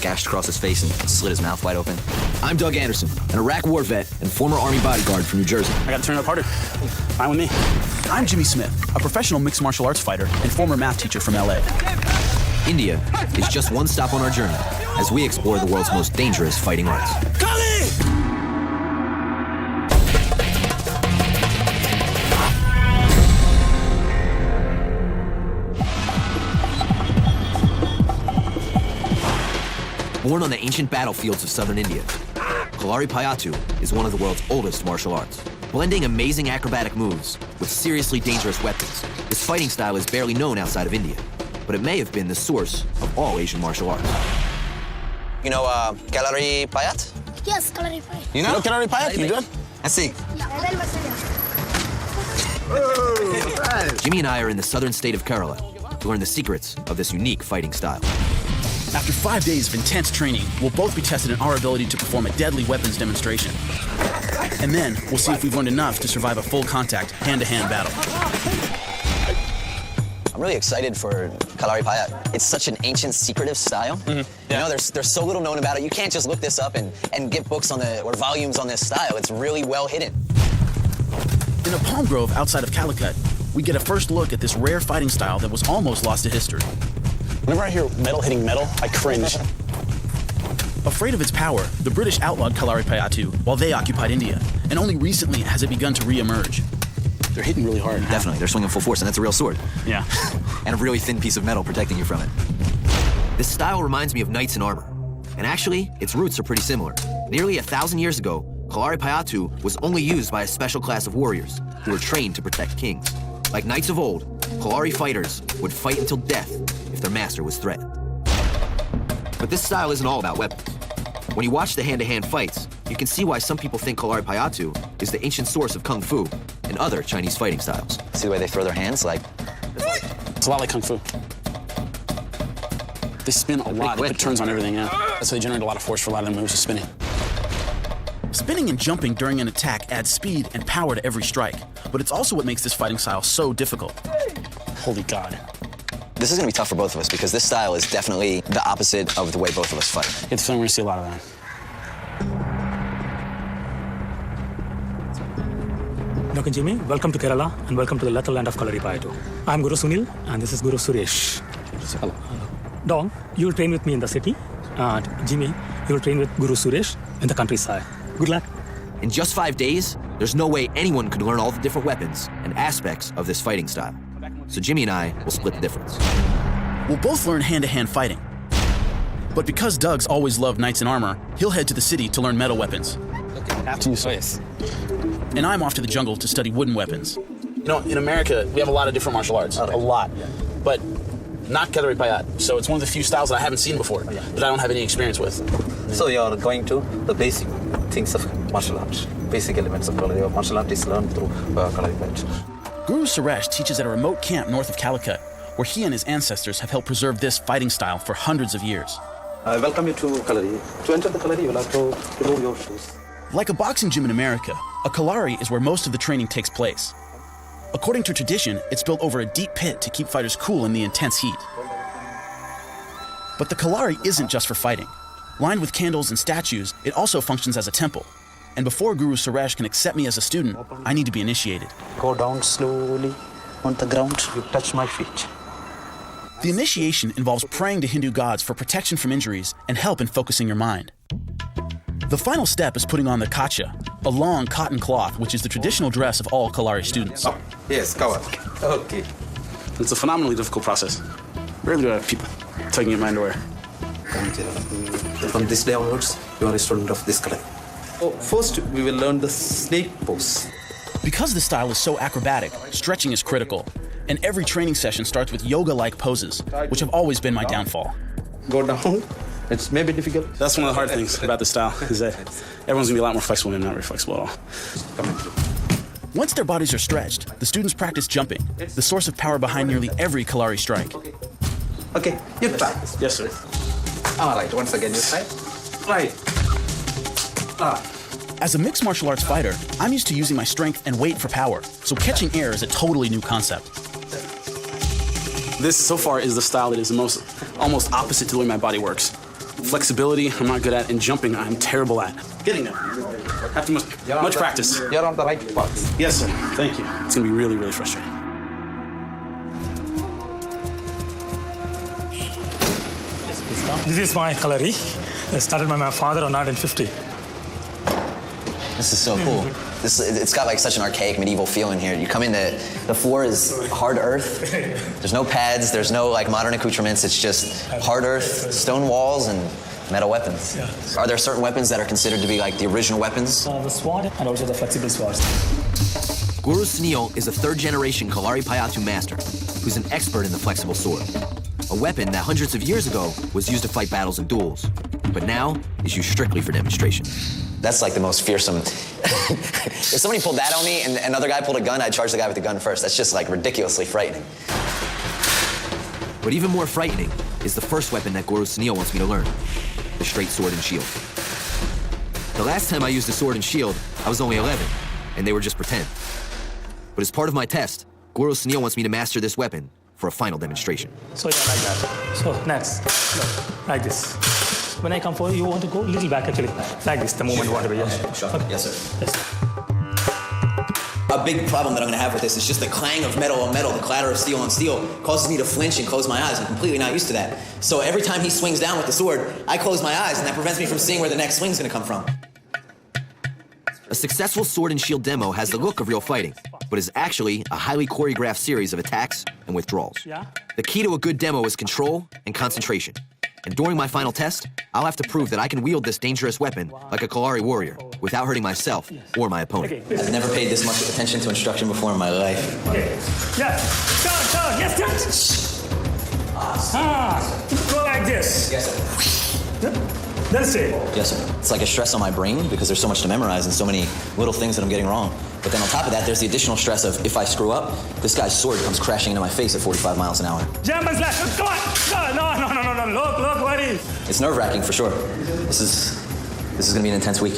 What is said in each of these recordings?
gashed across his face and slit his mouth wide open. I'm Doug Anderson, an Iraq war vet and former Army bodyguard from New Jersey. I gotta turn it up harder. Fine with me. I'm Jimmy Smith, a professional mixed martial arts fighter and former math teacher from LA. India is just one stop on our journey as we explore the world's most dangerous fighting arts. Born on the ancient battlefields of southern India, Kalarippayattu is one of the world's oldest martial arts. Blending amazing acrobatic moves with seriously dangerous weapons, this fighting style is barely known outside of India, but it may have been the source of all Asian martial arts. You know Kalarippayattu? Yes, Kalarippayattu. You know Kalarippayattu? You good? Let's see. Jimmy and I are in the southern state of Kerala to learn the secrets of this unique fighting style. After 5 days of intense training, we'll both be tested in our ability to perform a deadly weapons demonstration. And then, we'll see if we've learned enough to survive a full contact, hand-to-hand battle. I'm really excited for Kalarippayattu. It's such an ancient, secretive style. Mm-hmm. Yeah. You know, there's so little known about it. You can't just look this up and get books on or volumes on this style. It's really well hidden. In a palm grove outside of Calicut, we get a first look at this rare fighting style that was almost lost to history. Whenever I hear metal hitting metal, I cringe. Afraid of its power, the British outlawed Kalarippayattu while they occupied India, and only recently has it begun to re-emerge. They're hitting really hard. Definitely, they're swinging full force, and that's a real sword. Yeah. And a really thin piece of metal protecting you from it. This style reminds me of knights in armor, and actually, its roots are pretty similar. Nearly 1,000 years ago, Kalarippayattu was only used by a special class of warriors who were trained to protect kings. Like knights of old, Kalari fighters would fight until death if their master was threatened. But this style isn't all about weapons. When you watch the hand-to-hand fights, you can see why some people think Kalarippayattu is the ancient source of Kung Fu and other Chinese fighting styles. See the way they throw their hands? It's a lot like Kung Fu. They spin a lot. It turns on everything, yeah. So they generate a lot of force for a lot of the moves, just spinning. Spinning and jumping during an attack adds speed and power to every strike, but it's also what makes this fighting style so difficult. Holy God. This is going to be tough for both of us because this style is definitely the opposite of the way both of us fight. It's fun. We're going to see a lot of that. Dr. Jimmy, welcome to Kerala and welcome to the lethal land of Kalarippayattu. I'm Guru Sunil and this is Guru Suresh. Hello. Dong, you'll train with me in the city. And Jimmy, you'll train with Guru Suresh in the countryside. Good luck. In just 5 days, there's no way anyone could learn all the different weapons and aspects of this fighting style. So Jimmy and I will split the difference. We'll both learn hand-to-hand fighting. But because Doug's always loved knights in armor, he'll head to the city to learn metal weapons. After you say. And I'm off to the jungle to study wooden weapons. You know, in America, we have a lot of different martial arts. A lot. But not Kalarippayattu. So it's one of the few styles that I haven't seen before, that I don't have any experience with. So you're going to the basic things of martial art. Basic elements of martial art is learned through Kalarippayattu. Guru Suresh teaches at a remote camp north of Calicut, where he and his ancestors have helped preserve this fighting style for hundreds of years. I welcome you to Kalari. To enter the Kalari, you'll have to remove your shoes. Like a boxing gym in America, a Kalari is where most of the training takes place. According to tradition, it's built over a deep pit to keep fighters cool in the intense heat. But the Kalari isn't just for fighting. Lined with candles and statues, it also functions as a temple. And before Guru Suresh can accept me as a student, I need to be initiated. Go down slowly on the ground. You touch my feet. The initiation involves praying to Hindu gods for protection from injuries and help in focusing your mind. The final step is putting on the kacha, a long cotton cloth which is the traditional dress of all Kalari students. Oh, yes, cover. Okay. It's a phenomenally difficult process. Rarely do I have people tugging at my underwear. From this day onwards, you are a student of this Kalari. Oh, first, we will learn the snake pose. Because the style is so acrobatic, stretching is critical, and every training session starts with yoga-like poses, which have always been my downfall. Go down. It's maybe difficult. That's one of the hard things about this style, is that everyone's going to be a lot more flexible and not very flexible at all. Once their bodies are stretched, the students practice jumping, the source of power behind nearly every Kalari strike. Okay, you try. Yes, sir. All right, once again, you try. Right. As a mixed martial arts fighter, I'm used to using my strength and weight for power, so catching air is a totally new concept. This, so far, is the style that is the almost opposite to the way my body works. Flexibility, I'm not good at, and jumping, I'm terrible at. Getting there. Have to much practice. You're on the right path. Yes, sir. Thank you. It's going to be really, really frustrating. This is my Kalari. It started by my father on 1950. This is so cool. It's got like such an archaic medieval feel in here. You come in, the floor is hard earth. There's no pads, there's no like modern accoutrements. It's just hard earth, stone walls, and metal weapons. Yeah. Are there certain weapons that are considered to be like the original weapons? The sword and also the flexible swords. Guru Sunil is a third-generation Kalarippayattu master who's an expert in the flexible sword, a weapon that hundreds of years ago was used to fight battles and duels, but now is used strictly for demonstration. That's like the most fearsome. If somebody pulled that on me and another guy pulled a gun, I'd charge the guy with the gun first. That's just like ridiculously frightening. But even more frightening is the first weapon that Guru Sunil wants me to learn, the straight sword and shield. The last time I used a sword and shield, I was only 11, and they were just pretend. But as part of my test, Guru Sunil wants me to master this weapon for a final demonstration. So yeah, like that. So next, look, like this. When I come forward, you want to go a little back actually. Like this, the moment you want to be. Yes. Sure. Okay. Yes, sir. Yes. A big problem that I'm gonna have with this is just the clang of metal on metal, the clatter of steel on steel causes me to flinch and close my eyes. I'm completely not used to that. So every time he swings down with the sword, I close my eyes and that prevents me from seeing where the next swing's gonna come from. A successful sword and shield demo has the look of real fighting, but is actually a highly choreographed series of attacks and withdrawals. Yeah. The key to a good demo is control and concentration. And during my final test, I'll have to prove that I can wield this dangerous weapon like a Kalari warrior without hurting myself or my opponent. Okay. I've never paid this much attention to instruction before in my life. Okay. Yes. Turn. Yes, turn. Go like this. Yes, sir. Yep. Then stay. Yes, sir. It's like a stress on my brain because there's so much to memorize and so many little things that I'm getting wrong. But then on top of that, there's the additional stress of if I screw up, this guy's sword comes crashing into my face at 45 miles an hour. Jump and slash. Come on. No. Look, buddy. It's nerve-wracking for sure. This is gonna be an intense week.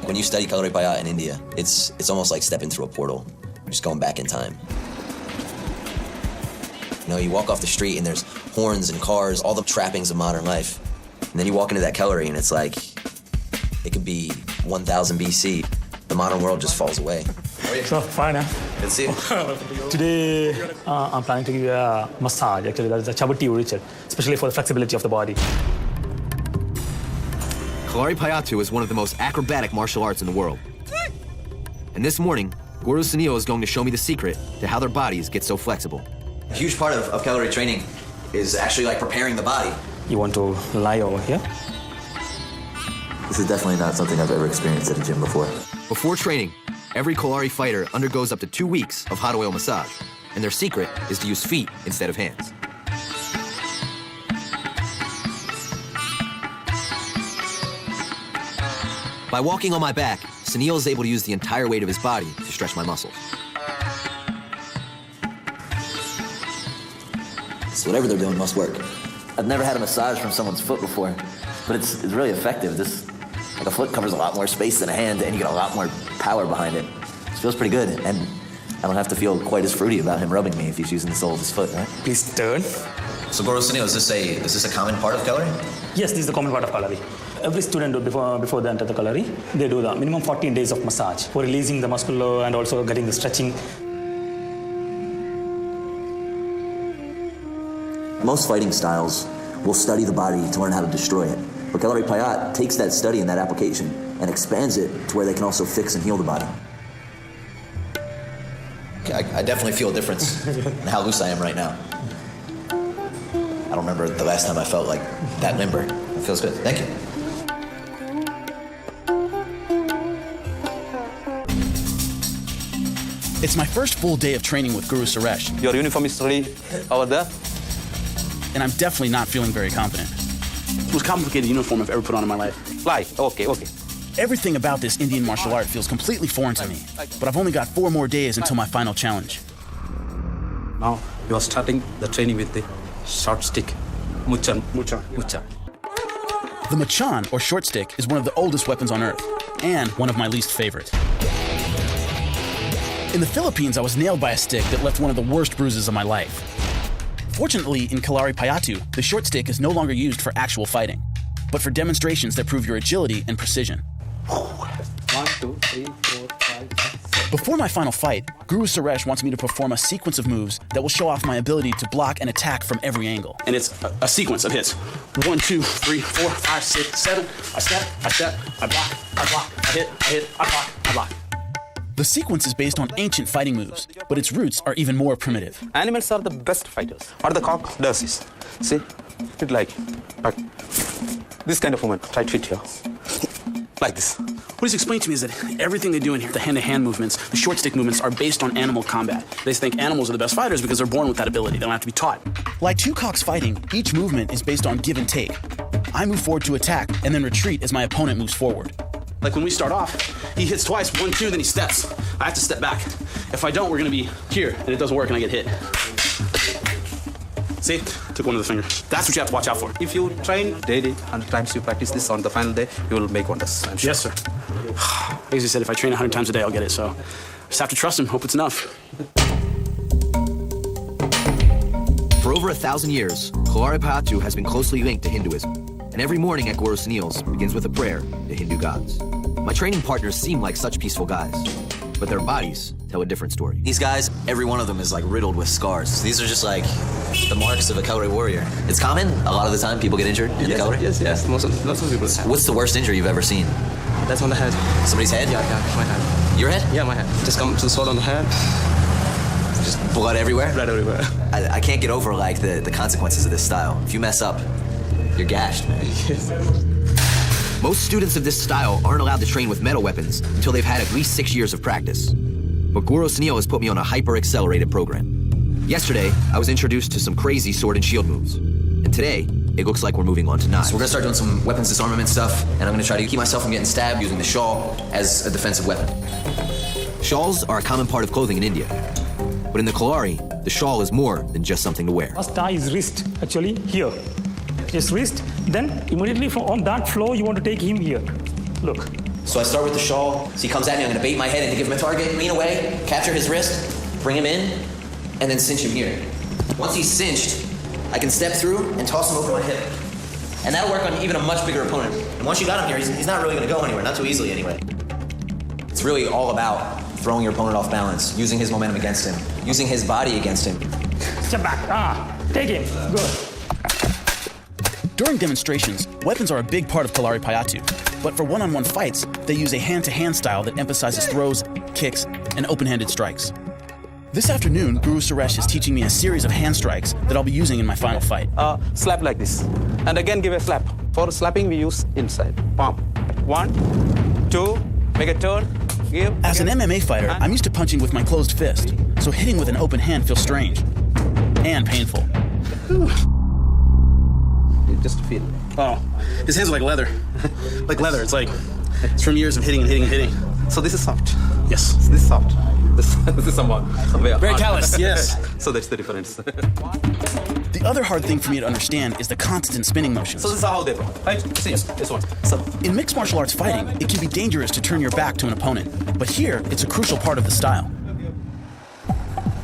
When you study Kalarippayattu in India, it's almost like stepping through a portal. You're just going back in time. You know, you walk off the street and there's horns and cars, all the trappings of modern life. And then you walk into that Kalari and it's like, it could be 1000 BC. The modern world just falls away. So, fine, huh? Good to see you. Today, I'm planning to give you a massage. Actually, that is a Chabati Richard, especially for the flexibility of the body. Kalarippayattu is one of the most acrobatic martial arts in the world. And this morning, Guru Sunil is going to show me the secret to how their bodies get so flexible. A huge part of Kalari training is actually like preparing the body. You want to lie over here? This is definitely not something I've ever experienced at a gym before. Before training, every Kalari fighter undergoes up to 2 weeks of hot oil massage, and their secret is to use feet instead of hands. By walking on my back, Sunil is able to use the entire weight of his body to stretch my muscles. So whatever they're doing must work. I've never had a massage from someone's foot before, but it's really effective. Like a foot covers a lot more space than a hand, and you get a lot more power behind it. It feels pretty good, and I don't have to feel quite as fruity about him rubbing me if he's using the sole of his foot, right? Please turn. So Guru Sunil, is this a common part of Kalari? Yes, this is the common part of Kalari. Every student, before they enter the Kalari, they do the minimum 14 days of massage for releasing the muscle and also getting the stretching. Most fighting styles will study the body to learn how to destroy it. But Kalarippayattu takes that study and that application and expands it to where they can also fix and heal the body. I definitely feel a difference in how loose I am right now. I don't remember the last time I felt like that limber. It feels good. Thank you. It's my first full day of training with Guru Suresh, Your uniform is really over there. and I'm definitely not feeling very confident. The most complicated uniform I've ever put on in my life. Fly. Okay. Everything about this Indian martial art feels completely foreign to me, but I've only got 4 more days until my final challenge. Now you are starting the training with the short stick. Mucha. The machan, or short stick, is one of the oldest weapons on Earth, and one of my least favorite. In the Philippines, I was nailed by a stick that left one of the worst bruises of my life. Fortunately, in Kalarippayattu, the short stick is no longer used for actual fighting, but for demonstrations that prove your agility and precision. 1, 2, 3, 4, 5, 6, 7. Before my final fight, Guru Suresh wants me to perform a sequence of moves that will show off my ability to block and attack from every angle. And it's a sequence of hits. 1, 2, 3, 4, 5, 6, 7. I step, I block, I hit, I block. The sequence is based on ancient fighting moves, but its roots are even more primitive. Animals are the best fighters. What the cock does is, see, it like this kind of movement. Try to hit here. Like this. What he's explained to me is that everything they do in here, the hand-to-hand movements, the short stick movements, are based on animal combat. They think animals are the best fighters because they're born with that ability. They don't have to be taught. Like two cocks fighting, each movement is based on give and take. I move forward to attack and then retreat as my opponent moves forward. Like when we start off, he hits twice, 1, 2, then he steps. I have to step back. If I don't, we're gonna be here, and it doesn't work, and I get hit. See? Took one of the fingers. That's what you have to watch out for. If you train daily, 100 times you practice this, on the final day, you will make wonders, I'm sure. Yes, sir. As he said, if I train 100 times a day, I'll get it, so I just have to trust him, hope it's enough. For over 1,000 years, Kalarippayattu has been closely linked to Hinduism, and every morning at Guru Sunil's begins with a prayer to Hindu gods. My training partners seem like such peaceful guys, but their bodies tell a different story. These guys, every one of them is like riddled with scars. These are just like the marks of a Kalari warrior. It's common, a lot of the time, people get injured in the Kalari. Yes. Lots of people have. What's the worst injury you've ever seen? That's on the head. Somebody's head? Yeah, my head. Your head? Yeah, my head. Just come to the sword on the head. Just blood everywhere? Blood everywhere. I can't get over like the consequences of this style. If you mess up, you're gashed, man. Yes. Most students of this style aren't allowed to train with metal weapons until they've had at least 6 years of practice. But Guru Sunil has put me on a hyper-accelerated program. Yesterday, I was introduced to some crazy sword and shield moves. And today, it looks like we're moving on to knives. So we're gonna start doing some weapons disarmament stuff, and I'm gonna try to keep myself from getting stabbed using the shawl as a defensive weapon. Shawls are a common part of clothing in India. But in the Kalari, the shawl is more than just something to wear. First tie is wrist, actually, here. Just wrist, then immediately from on that flow, you want to take him here. Look. So I start with the shawl, so he comes at me, I'm gonna bait my head in to give him a target, lean away, capture his wrist, bring him in, and then cinch him here. Once he's cinched, I can step through and toss him over my hip. And that'll work on even a much bigger opponent. And once you got him here, he's not really gonna go anywhere, not too easily anyway. It's really all about throwing your opponent off balance, using his momentum against him, using his body against him. Step back. Take him. Good. During demonstrations, weapons are a big part of Kalarippayattu, but for one-on-one fights, they use a hand-to-hand style that emphasizes throws, kicks, and open-handed strikes. This afternoon, Guru Suresh is teaching me a series of hand strikes that I'll be using in my final fight. Slap like this. And again give a slap. For slapping we use inside. Palm. 1, 2, make a turn, give. As an MMA fighter, I'm used to punching with my closed fist, so hitting with an open hand feels strange and painful. Just feel. Oh, his hands are like leather. Like leather. It's from years of hitting and hitting and hitting. So this is soft. Yes. This is soft. This is somewhat Very callous, yes. So that's the difference. The other hard thing for me to understand is the constant spinning motions. So this is how they go, right? See, this one. So In mixed martial arts fighting, it can be dangerous to turn your back to an opponent, but here, it's a crucial part of the style.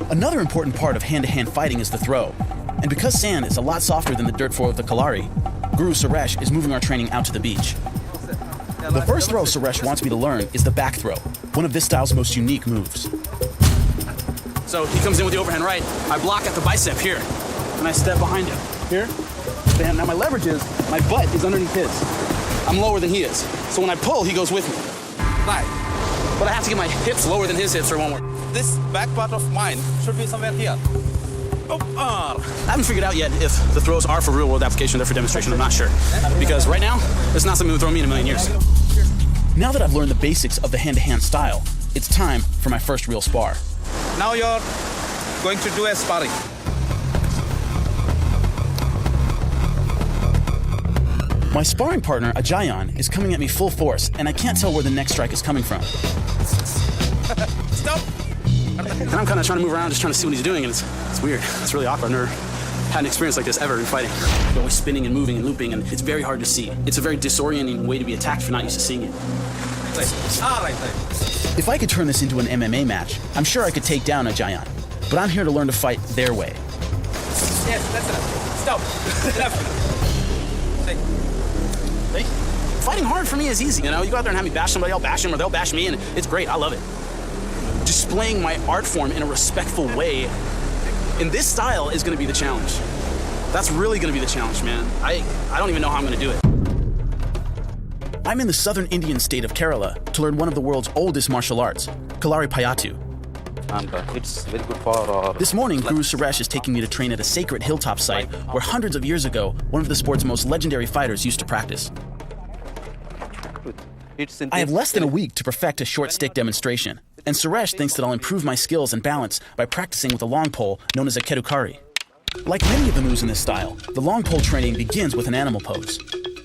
Another important part of hand-to-hand fighting is the throw. And because sand is a lot softer than the dirt floor of the Kalari, Guru Suresh is moving our training out to the beach. The first throw Suresh wants me to learn is the back throw, one of this style's most unique moves. So he comes in with the overhand right. I block at the bicep here, and I step behind him. Here. And now my leverage is, my butt is underneath his. I'm lower than he is. So when I pull, he goes with me. right. But I have to get my hips lower than his hips or it won't work. This back part of mine should be somewhere here. I haven't figured out yet if the throws are for real world application or they're for demonstration. I'm not sure. Because right now, it's not something that would throw me in a million years. Now that I've learned the basics of the hand-to-hand style, it's time for my first real spar. Now you're going to do a sparring. My sparring partner, Ajayan, is coming at me full force, and I can't tell where the next strike is coming from. Stop! And I'm kind of trying to move around, just trying to see what he's doing, and it's weird. It's really awkward. I've never had an experience like this ever in fighting. You're always spinning and moving and looping, and it's very hard to see. It's a very disorienting way to be attacked if you're not used to seeing it. Right. If I could turn this into an MMA match, I'm sure I could take down Ajayan, but I'm here to learn to fight their way. Yes, that's enough. Stop. Enough. See? Fighting hard for me is easy. You know, you go out there and have me bash somebody, I'll bash them, or they'll bash me, and it's great. I love it. Displaying my art form in a respectful way in this style is going to be the challenge. That's really going to be the challenge, man. I don't even know how I'm going to do it. I'm in the southern Indian state of Kerala to learn one of the world's oldest martial arts, Kalarippayattu. And it's very good for... This morning, Guru Suresh is taking me to train at a sacred hilltop site where hundreds of years ago, one of the sport's most legendary fighters used to practice. I have less than a week to perfect a short stick demonstration, and Suresh thinks that I'll improve my skills and balance by practicing with a long pole known as a kedukari. Like many of the moves in this style, the long pole training begins with an animal pose.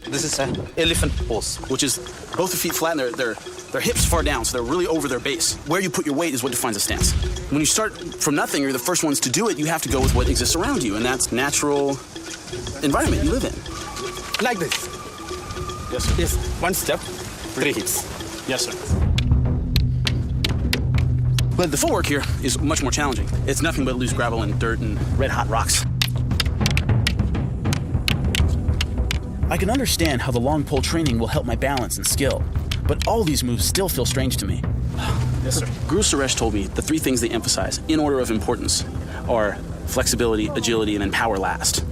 This is an elephant pose. Which is both the feet flat and their hips far down, so they're really over their base. Where you put your weight is what defines a stance. When you start from nothing, you're the first ones to do it, you have to go with what exists around you, and that's natural environment you live in. Like this. Yes, sir. Yes, one step, 3 hits. Yes, sir. But the footwork here is much more challenging. It's nothing but loose gravel and dirt and red-hot rocks. I can understand how the long pole training will help my balance and skill, but all these moves still feel strange to me. Yes, sir. Guru Suresh told me the 3 things they emphasize in order of importance are flexibility, agility, and then power last.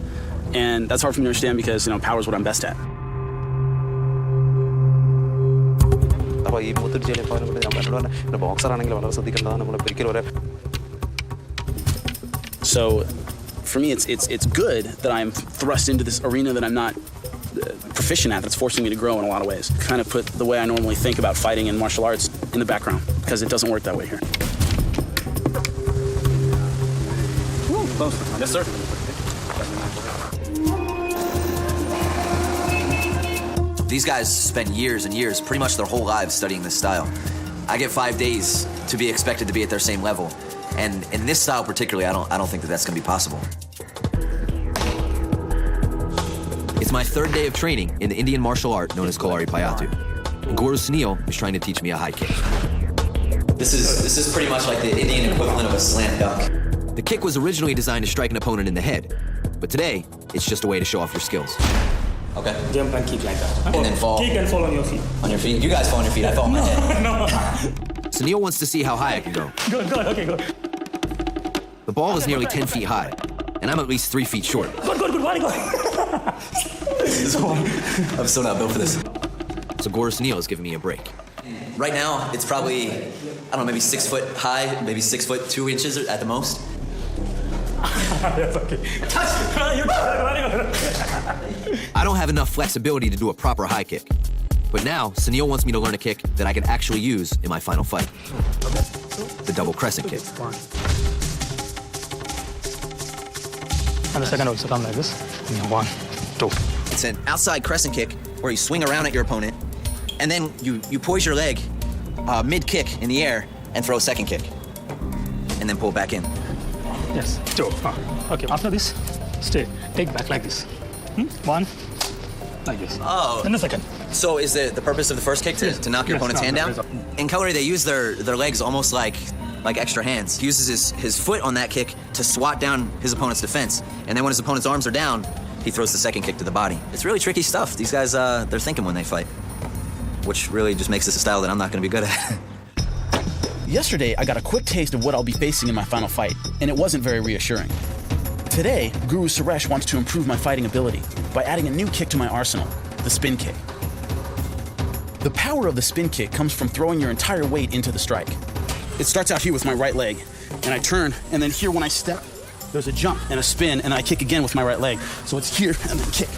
And that's hard for me to understand because, you know, power is what I'm best at. So, for me, it's good that I'm thrust into this arena that I'm not proficient at, that's forcing me to grow in a lot of ways. Kind of put the way I normally think about fighting and martial arts in the background, because it doesn't work that way here. Woo, close. Yes, sir. These guys spend years and years, pretty much their whole lives, studying this style. I get 5 days to be expected to be at their same level, and in this style particularly, I don't think that that's going to be possible. It's my 3rd day of training in the Indian martial art known as Kalarippayattu. Guru Sunil is trying to teach me a high kick. This is pretty much like the Indian equivalent of a slam dunk. The kick was originally designed to strike an opponent in the head, but today, it's just a way to show off your skills. Okay. Jump and kick like that. And then fall. Kick and fall on your feet. On your feet? You guys fall on your feet. I fall on my head. No. Sunil wants to see how high I can go. Good, okay, good. The ball is nearly 10 feet high, and I'm at least 3 feet short. Good, very good. I'm still not built for this. So Guru Sunil is giving me a break. Right now, it's probably, I don't know, maybe 6 foot high, maybe 6 foot 2 inches at the most. That's okay. I don't have enough flexibility to do a proper high kick. But now, Sunil wants me to learn a kick that I can actually use in my final fight. The double crescent kick. And the second also come like this. 1, 2. It's an outside crescent kick where you swing around at your opponent, and then you poise your leg mid-kick in the air and throw a second kick, and then pull it back in. Yes, 2. Okay, after this, stay. Take back like this. 1, like this. Oh. And the second. So is the purpose of the first kick to knock your opponent's hand down? In Kalari, they use their legs almost like extra hands. He uses his foot on that kick to swat down his opponent's defense. And then when his opponent's arms are down, he throws the second kick to the body. It's really tricky stuff. These guys, they're thinking when they fight, which really just makes this a style that I'm not going to be good at. Yesterday, I got a quick taste of what I'll be facing in my final fight, and it wasn't very reassuring. Today, Guru Suresh wants to improve my fighting ability by adding a new kick to my arsenal, the spin kick. The power of the spin kick comes from throwing your entire weight into the strike. It starts out here with my right leg, and I turn, and then here when I step, there's a jump and a spin, and I kick again with my right leg. So it's here and then kick,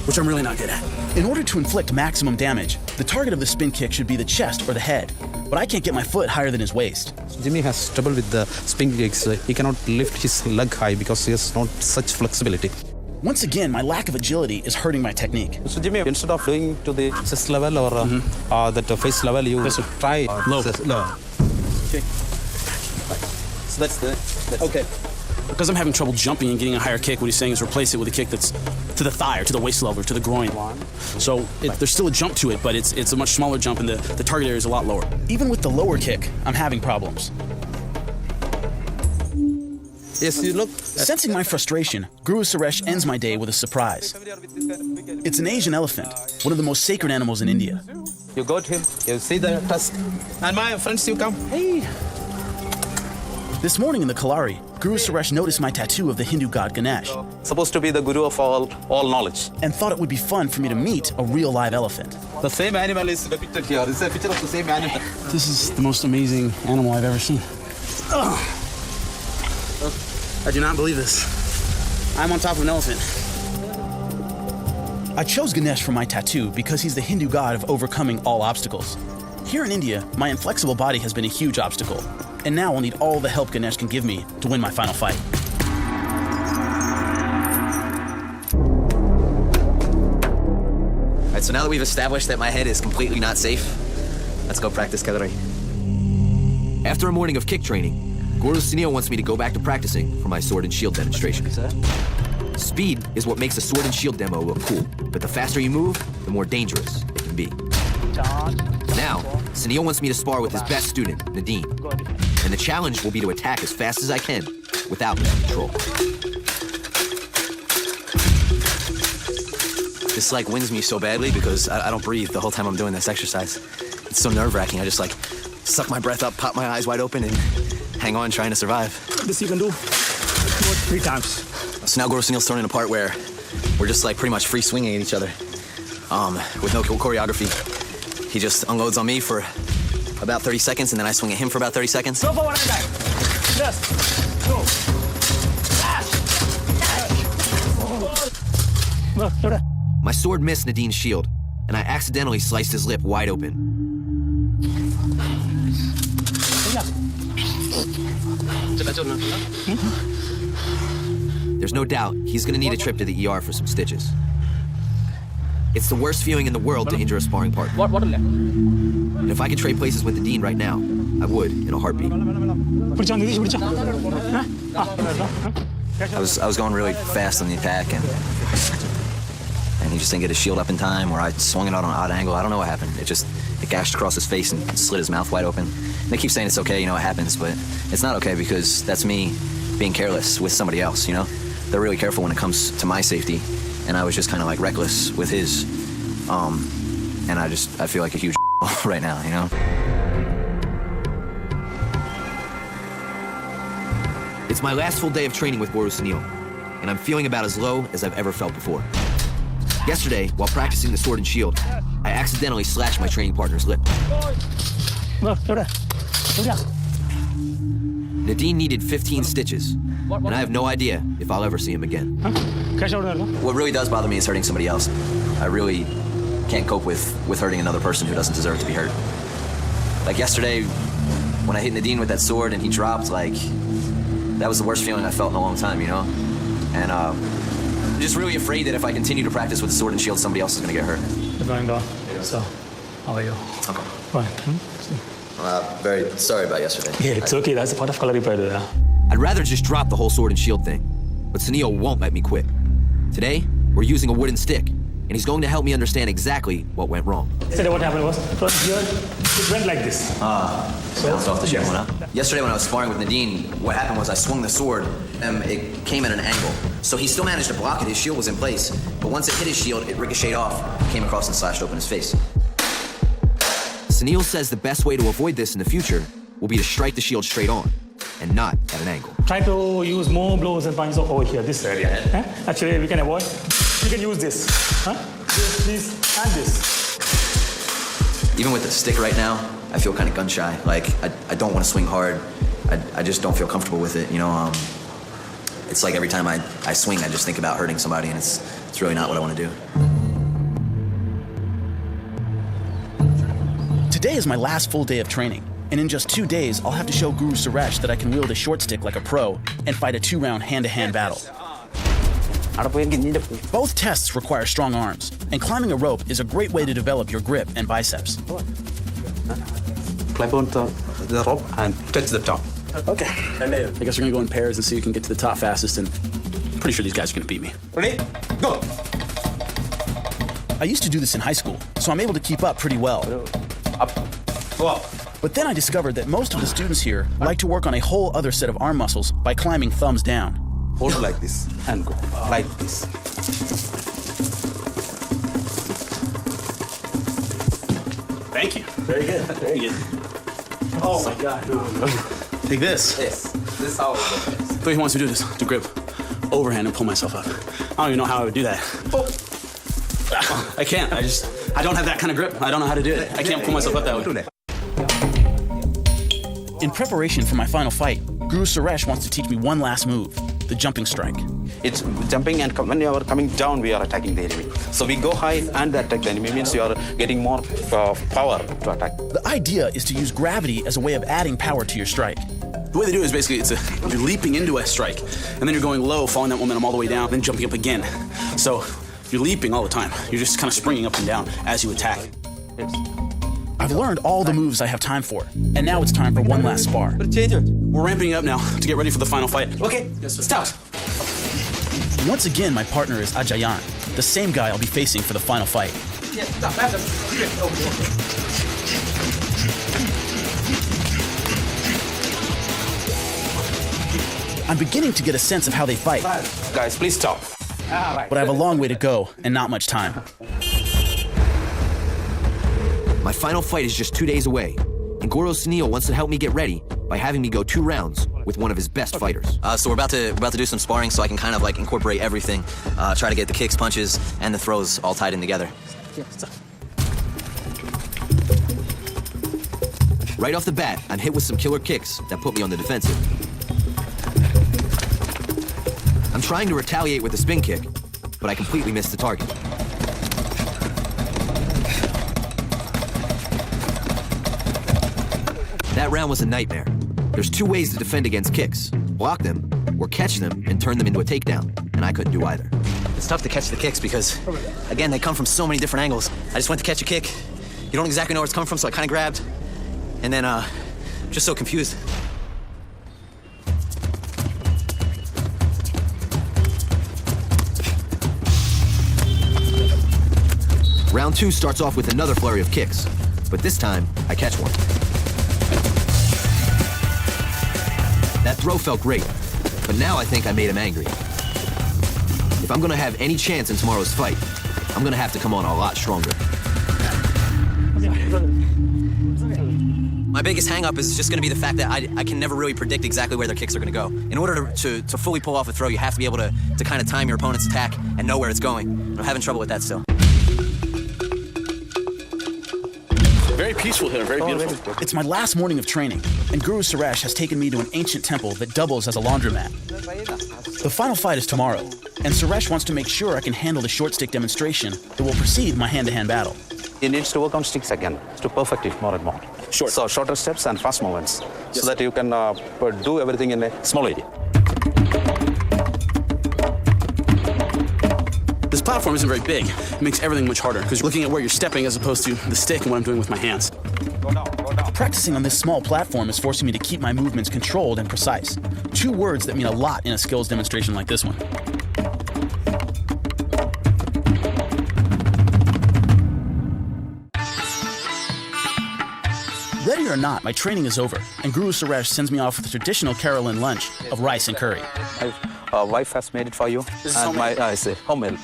which I'm really not good at. In order to inflict maximum damage, the target of the spin kick should be the chest or the head, but I can't get my foot higher than his waist. Jimmy has trouble with the spin kicks. He cannot lift his leg high because he has not such flexibility. Once again, my lack of agility is hurting my technique. So Jimmy, instead of doing to the chest level or that face level, you try low. Low. Okay. So that's okay. Because I'm having trouble jumping and getting a higher kick, what he's saying is replace it with a kick that's to the thigh or to the waist level or to the groin. So there's still a jump to it, but it's a much smaller jump and the target area is a lot lower. Even with the lower kick, I'm having problems. Yes, you look. Sensing my frustration, Guru Suresh ends my day with a surprise. It's an Asian elephant, one of the most sacred animals in India. You got him. You see the tusk. And my friends, you come. Hey. This morning in the Kalari, Guru Suresh noticed my tattoo of the Hindu god Ganesh Supposed to be the guru of all knowledge. and thought it would be fun for me to meet a real live elephant. The same animal is depicted here. It's a picture of the same animal. This is the most amazing animal I've ever seen. I do not believe this. I'm on top of an elephant. I chose Ganesh for my tattoo because he's the Hindu god of overcoming all obstacles. Here in India, my inflexible body has been a huge obstacle, and now I'll need all the help Ganesh can give me to win my final fight. All right, so now that we've established that my head is completely not safe, let's go practice Kalari. After a morning of kick training, Guru Sunil wants me to go back to practicing for my sword and shield demonstration. Speed is what makes a sword and shield demo look cool, but the faster you move, the more dangerous it can be. Now, Sunil wants me to spar with his best student, Nadine, and the challenge will be to attack as fast as I can without losing control. This like wins me so badly because I don't breathe the whole time I'm doing this exercise. It's so nerve-wracking. I just like suck my breath up, pop my eyes wide open, and hang on trying to survive. This you can do 3 times. So now Guru Sunil's throwing in a part where we're just like pretty much free swinging at each other, with no choreography. He just unloads on me for about 30 seconds, and then I swing at him for about 30 seconds. Go forward and back. Yes. Go. Look. My sword missed Nadine's shield, and I accidentally sliced his lip wide open. There's no doubt he's gonna need a trip to the ER for some stitches. It's the worst feeling in the world to injure a sparring partner. And if I could trade places with Nadine right now, I would in a heartbeat. I was going really fast on the attack, and he just didn't get his shield up in time, or I swung it out on an odd angle. I don't know what happened. It gashed across his face and slit his mouth wide open. And they keep saying it's okay, it happens, but it's not okay because that's me being careless with somebody else, They're really careful when it comes to my safety, and I was just kind of like reckless with his, and I feel like a huge right now, It's my last full day of training with Guru Sunil, and I'm feeling about as low as I've ever felt before. Yesterday, while practicing the sword and shield, I accidentally slashed my training partner's lip. Nadine needed 15 stitches, and I have no idea if I'll ever see him again. What really does bother me is hurting somebody else. I really can't cope with hurting another person who doesn't deserve to be hurt. Like yesterday, when I hit Nadine with that sword and he dropped, that was the worst feeling I felt in a long time, And I'm just really afraid that if I continue to practice with the sword and shield, somebody else is going to get hurt. Good morning, Doc. So, how are you? Okay. Fine. Very sorry about yesterday. Yeah, it's okay. That's a part of Kalarippayattu. I'd rather just drop the whole sword and shield thing, but Sunil won't let me quit. Today, we're using a wooden stick, and he's going to help me understand exactly what went wrong. Yesterday what happened was, here, it went like this. Bounced off the shield, huh? Yesterday when I was sparring with Nadine, what happened was I swung the sword, and it came at an angle. So he still managed to block it, his shield was in place, but once it hit his shield, it ricocheted off, came across and slashed open his face. Sunil says the best way to avoid this in the future will be to strike the shield straight on, and not at an angle. Try to use more blows and punches over here, this area. Actually, we can avoid. You can use this. This, and this. Even with the stick right now, I feel kind of gun shy. I don't want to swing hard. I just don't feel comfortable with it. It's like every time I swing, I just think about hurting somebody, and it's really not what I want to do. Today is my last full day of training, and in just 2 days, I'll have to show Guru Suresh that I can wield a short stick like a pro and fight a 2-round hand-to-hand battle. Both tests require strong arms, and climbing a rope is a great way to develop your grip and biceps. Climb on the rope and touch the top. Okay. I guess we're gonna go in pairs and see who can get to the top fastest, and I'm pretty sure these guys are gonna beat me. Ready? Go! I used to do this in high school, so I'm able to keep up pretty well. Up. Go up. But then I discovered that most of the students here like to work on a whole other set of arm muscles by climbing thumbs down. Hold it like this and go like this. Thank you. Very good. Very good. Oh my God. Take this. Yes. This is how it goes. So he wants me to do this, to grip overhand and pull myself up. I don't even know how I would do that. Oh. I can't. I don't have that kind of grip. I don't know how to do it. I can't pull myself up that way. In preparation for my final fight, Guru Suresh wants to teach me one last move, the jumping strike. It's jumping, and when you are coming down, we are attacking the enemy. So we go high and attack the enemy, means you are getting more power to attack. The idea is to use gravity as a way of adding power to your strike. The way they do it is basically you're leaping into a strike, and then you're going low, following that momentum all the way down, then jumping up again. So you're leaping all the time. You're just kind of springing up and down as you attack. Yes. I've learned all the moves I have time for, and now it's time for one last spar. We're ramping up now to get ready for the final fight. Okay, start. Once again, my partner is Ajayan, the same guy I'll be facing for the final fight. I'm beginning to get a sense of how they fight, Guys, please stop. but I have a long way to go and not much time. My final fight is just 2 days away, and Goro Sunil wants to help me get ready by having me go 2 rounds with one of his best fighters. So we're about to do some sparring, so I can kind of like incorporate everything, try to get the kicks, punches, and the throws all tied in together. Right off the bat, I'm hit with some killer kicks that put me on the defensive. I'm trying to retaliate with a spin kick, but I completely missed the target. That round was a nightmare. There's 2 ways to defend against kicks: block them, or catch them and turn them into a takedown, and I couldn't do either. It's tough to catch the kicks because, again, they come from so many different angles. I just went to catch a kick. You don't exactly know where it's coming from, so I kind of grabbed, and then just so confused. Round 2 starts off with another flurry of kicks, but this time, I catch one. That throw felt great, but now I think I made him angry. If I'm gonna have any chance in tomorrow's fight, I'm gonna have to come on a lot stronger. My biggest hang-up is just going to be the fact that I can never really predict exactly where their kicks are going to go. In order to fully pull off a throw, you have to be able to kind of time your opponent's attack and know where it's going. I'm having trouble with that still. Very peaceful here, very beautiful. It's my last morning of training, and Guru Suresh has taken me to an ancient temple that doubles as a laundromat. The final fight is tomorrow, and Suresh wants to make sure I can handle the short stick demonstration that will precede my hand-to-hand battle. He needs to work on sticks again to perfect it more and more. Short. So shorter steps and fast movements, so that you can do everything in a small area. This platform isn't very big. It makes everything much harder because you're looking at where you're stepping as opposed to the stick and what I'm doing with my hands. Go down, go down. Practicing on this small platform is forcing me to keep my movements controlled and precise. 2 words that mean a lot in a skills demonstration like this one. Ready or not, my training is over, and Guru Suresh sends me off with the traditional Kerala lunch of rice and curry. My wife has made it for you, This is and homemade. I say homemade.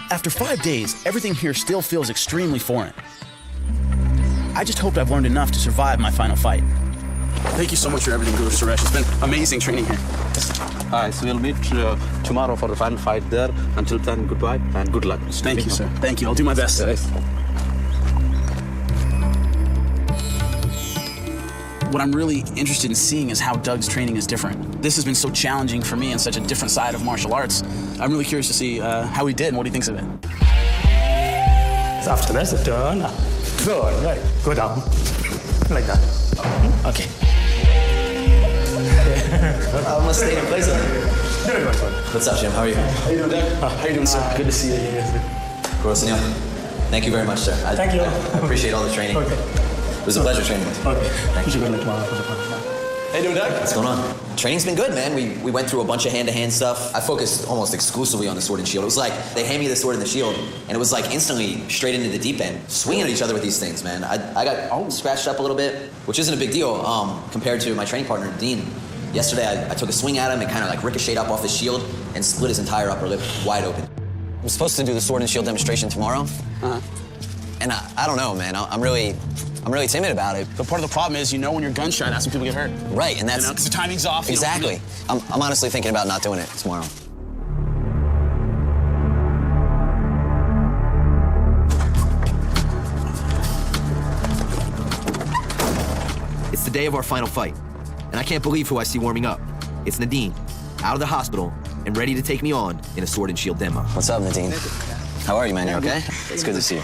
After 5 days, everything here still feels extremely foreign. I just hoped I've learned enough to survive my final fight. Thank you so much for everything, Guru Suresh. It's been amazing training here. So we'll meet tomorrow for the final fight there. Until then, goodbye and good luck. Thank you, sir. Thank you. I'll do my best. What I'm really interested in seeing is how Doug's training is different. This has been so challenging for me and such a different side of martial arts. I'm really curious to see how he did and what he thinks of it. So after that, turn. Good, right. Go down. Like that. Okay. I almost stayed in place. What's up, Jim? How are you? How you doing, Doug? How you doing, sir? Good to see you. Goro Sunil, thank you very much, sir. Thank you. I appreciate all the training. Okay. It was a pleasure training with you. Okay. Thank You should you. go tomorrow for the fun. How you doing, Doug? What's going on? Training's been good, man. We went through a bunch of hand-to-hand stuff. I focused almost exclusively on the sword and shield. It was like they hand me the sword and the shield, and it was like instantly straight into the deep end, swinging at each other with these things, man. I got scratched up a little bit, which isn't a big deal compared to my training partner, Dean. Yesterday, I took a swing at him and kind of like ricocheted up off his shield and split his entire upper lip wide open. I'm supposed to do the sword and shield demonstration tomorrow. And I don't know, man. I'm really timid about it. But part of the problem is, when your gun's shot, that's when people get hurt. Right, and that's... Because the timing's off. Exactly. I'm honestly thinking about not doing it tomorrow. It's the day of our final fight, and I can't believe who I see warming up. It's Nadine, out of the hospital, and ready to take me on in a sword and shield demo. What's up, Nadine? How are you, man? You okay? It's good to see you.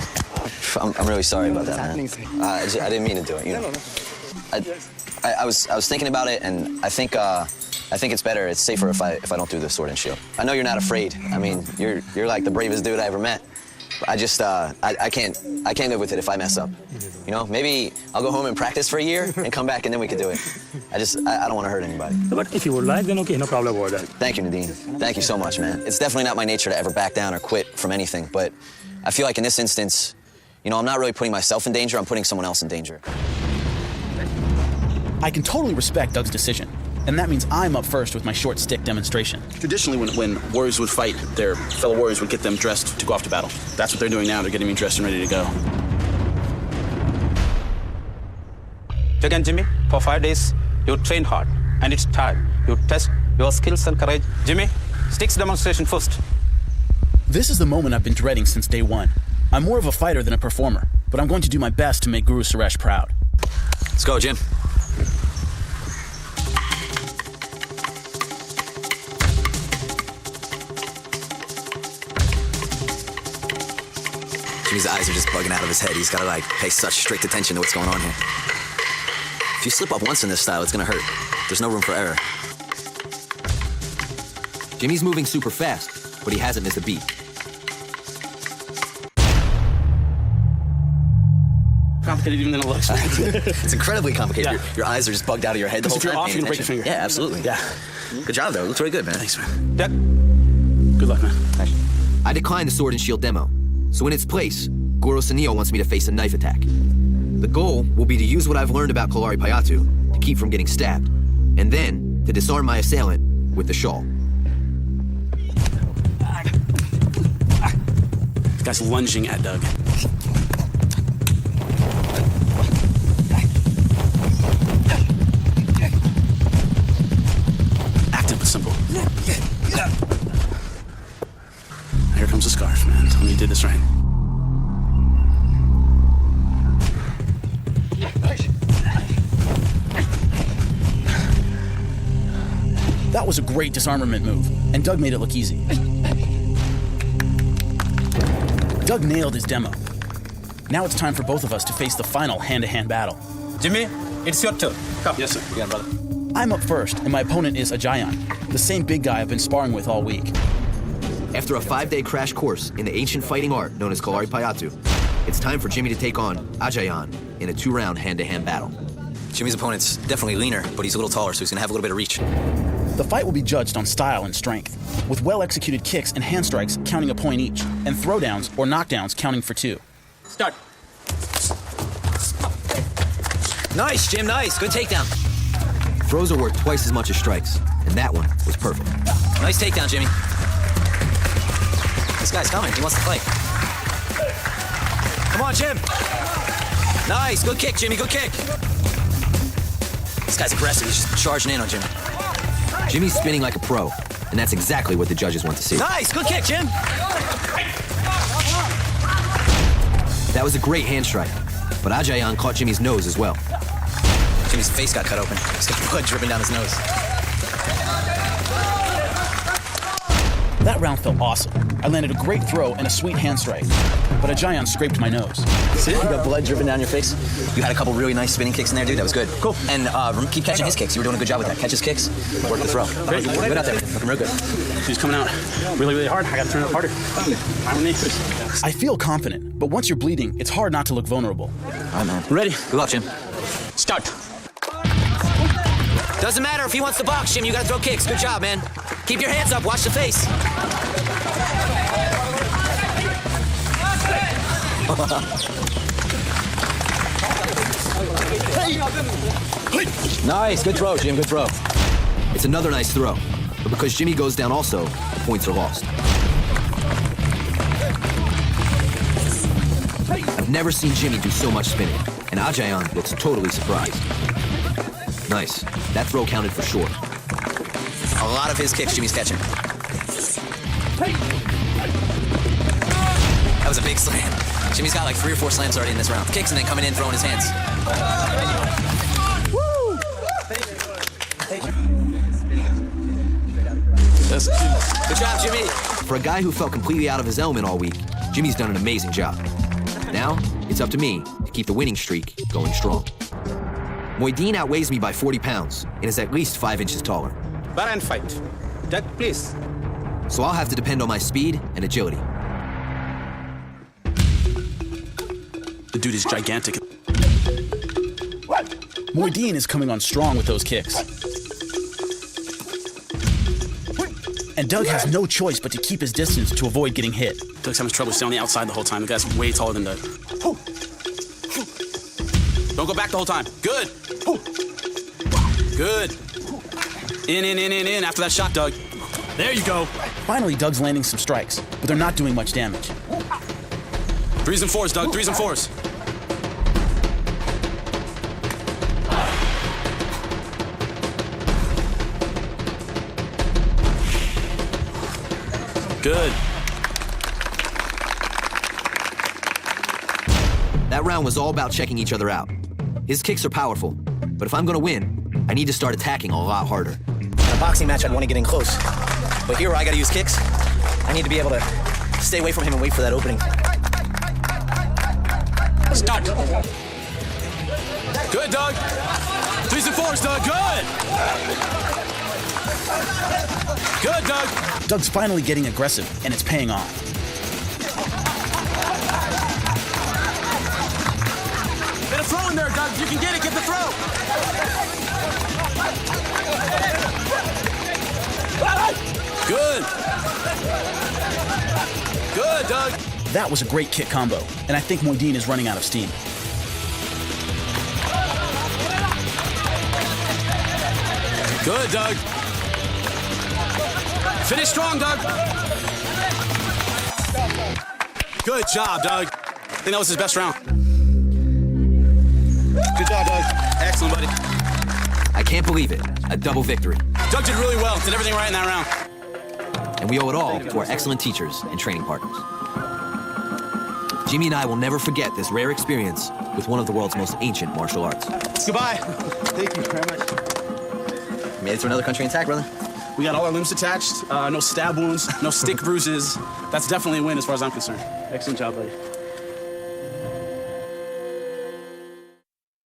I'm really sorry about that, man. I didn't mean to do it. I was thinking about it, and I think it's better. It's safer if I don't do the sword and shield. I know you're not afraid. I mean, you're like the bravest dude I ever met. I just I can't live with it if I mess up. Maybe I'll go home and practice for a year and come back, and then we can do it. I don't want to hurt anybody. But if you would like, then okay, no problem about that. Thank you, Nadine. Thank you so much, man. It's definitely not my nature to ever back down or quit from anything, but I feel like in this instance, I'm not really putting myself in danger, I'm putting someone else in danger. I can totally respect Doug's decision, and that means I'm up first with my short stick demonstration. Traditionally, when warriors would fight, their fellow warriors would get them dressed to go off to battle. That's what they're doing now. They're getting me dressed and ready to go. Doug and Jimmy, for 5 days, you train hard, and it's time. You test your skills and courage. Jimmy, sticks demonstration first. This is the moment I've been dreading since day one. I'm more of a fighter than a performer, but I'm going to do my best to make Guru Suresh proud. Let's go, Jim. Jimmy's eyes are just bugging out of his head. He's got to pay such strict attention to what's going on here. If you slip up once in this style, it's gonna hurt. There's no room for error. Jimmy's moving super fast, but he hasn't missed a beat. Complicated even than it looks. It's incredibly complicated. Yeah. Your eyes are just bugged out of your head the whole If you're time. off, you're gonna break your finger. Yeah, absolutely. Yeah. Good job, though. It looks really good, man. Thanks, man. Doug, Good luck, man. Thanks. I declined the sword and shield demo, so in its place, Goro Sunil wants me to face a knife attack. The goal will be to use what I've learned about Kalarippayattu to keep from getting stabbed, and then to disarm my assailant with the shawl. This guy's lunging at Doug. Active but simple. Here comes the scarf, man. Tell me you did this right. That was a great disarmament move, and Doug made it look easy. Doug nailed his demo. Now it's time for both of us to face the final hand-to-hand battle. Jimmy, it's your turn. Come. Yes, sir. You got it, brother. I'm up first, and my opponent is Ajayan, the same big guy I've been sparring with all week. After a 5-day crash course in the ancient fighting art known as Kalarippayattu, it's time for Jimmy to take on Ajayan in a 2-round hand-to-hand battle. Jimmy's opponent's definitely leaner, but he's a little taller, so he's gonna have a little bit of reach. The fight will be judged on style and strength, with well-executed kicks and hand strikes counting a point each, and throwdowns or knockdowns counting for 2. Start. Nice, Jim, nice. Good takedown. Throws are worth twice as much as strikes, and that one was perfect. Nice takedown, Jimmy. This guy's coming. He wants to fight. Come on, Jim. Nice. Good kick, Jimmy. Good kick. This guy's aggressive. He's just charging in on Jimmy. Jimmy's spinning like a pro, and that's exactly what the judges want to see. Nice. Good kick, Jim. That was a great hand strike, but Ajayan caught Jimmy's nose as well. Jimmy's face got cut open. He's got blood dripping down his nose. That round felt awesome. I landed a great throw and a sweet hand strike, but Ajayan scraped my nose. See, you got blood dripping down your face. You had a couple really nice spinning kicks in there, dude. That was good. Cool. And keep catching his kicks. You were doing a good job with that. Catch his kicks, work the throw. Great. Good out there. Looking real good. He's coming out really, really hard. I gotta turn it harder. I'm knee. I feel confident, but once you're bleeding, it's hard not to look vulnerable. All right, man. Ready? Good luck, Jim. Start. Doesn't matter if he wants to box, Jim. You gotta throw kicks. Good job, man. Keep your hands up. Watch the face. Nice. Good throw, Jim. Good throw. It's another nice throw. But because Jimmy goes down also, points are lost. I've never seen Jimmy do so much spinning, and Ajayan looks totally surprised. Nice. That throw counted for sure. A lot of his kicks Jimmy's catching. That was a big slam. Jimmy's got like 3 or 4 slams already in this round. Kicks and then coming in, throwing his hands. Good job, Jimmy. For a guy who felt completely out of his element all week, Jimmy's done an amazing job. Now, it's up to me to keep the winning streak going strong. Moideen outweighs me by 40 pounds and is at least 5 inches taller. Bar and fight. That, please. So I'll have to depend on my speed and agility. The dude is gigantic. Moideen is coming on strong with those kicks. And Doug has no choice but to keep his distance to avoid getting hit. Doug's having trouble staying on the outside the whole time. The guy's way taller than Doug. Don't go back the whole time. Good. Good. In. After that shot, Doug. There you go. Finally, Doug's landing some strikes, but they're not doing much damage. 3s and 4s, Doug. 3s and 4s. Good. That round was all about checking each other out. His kicks are powerful, but if I'm gonna win, I need to start attacking a lot harder. In a boxing match, I'd want to get in close. But here, where I gotta use kicks, I need to be able to stay away from him and wait for that opening. Start. Good, Doug. 3s and 4s, Doug. Good. Good, Doug. Doug's finally getting aggressive, and it's paying off. Get a throw in there, Doug. You can get it. Get the throw. Good. Good, Doug. That was a great kick combo, and I think Moideen is running out of steam. Good, Doug. Finish strong, Doug. Good job, Doug. I think that was his best round. Good job, Doug. Excellent, buddy. I can't believe it. A double victory. Doug did really well. Did everything right in that round. And we owe it all to our excellent teachers and training partners. Jimmy and I will never forget this rare experience with one of the world's most ancient martial arts. Goodbye. Thank you very much. Made it to another country intact, brother. We got all our limbs attached, no stab wounds, no stick bruises. That's definitely a win as far as I'm concerned. Excellent job, buddy.